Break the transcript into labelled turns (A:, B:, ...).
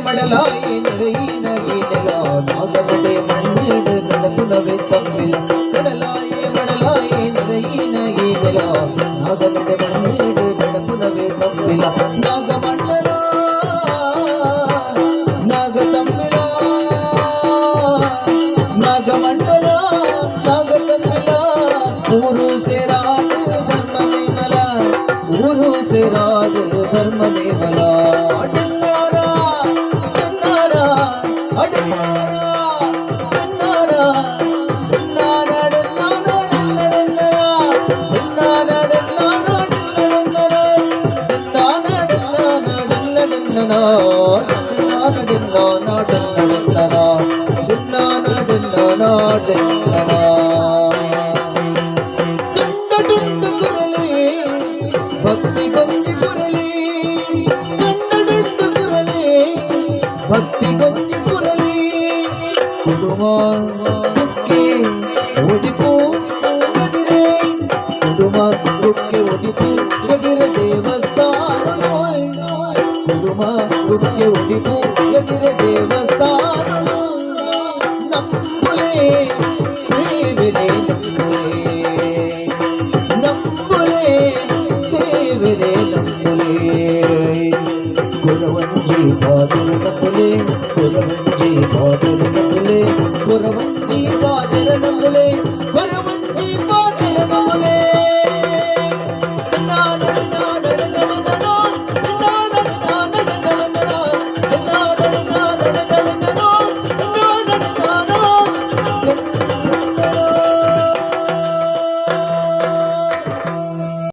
A: மடலாயே நிறையின ஈனலா நாகனுடைய மண்ணீடு நடப்புனவே தம்மில் கடலாயே மடலாயே நிறையின ஈனலா நாகனுடைய மண்ணீடு நடப்புனவே தம்மில் நாகமண்டலா நாகதம்மிலா நாகமண்டலா நாகதம்மிலா ஊரு சேராது தர்மனை மலா ஊரு சேராது தர்மனை மலா ಭಕ್ತಿ ಗಂಜಿ ಪುರಲಿ ಕುಡುಮಕ್ಕೆ ಒಡಿಪು ಗದಿರೆ ಕುಡುಮಕ್ಕೆ ಒಡಿಪು ಗದಿರೆ ದೇವಸ್ಥಾನ ಕುಡುಮಕ್ಕೆ ಒಡಿಪು ಗದಿರೆ ದೇವಸ್ಥಾನ ನಂಬುಲೆ ಸೇವೆರೆ ನಂಬುಲೆ ಸೇವೆರೆ ನಂಬುಲೆ ಕುರವಂಜಿ ಬಾದರು ನಂಬುಲೆ ಕುರವಂಜಿ ಬಾದರು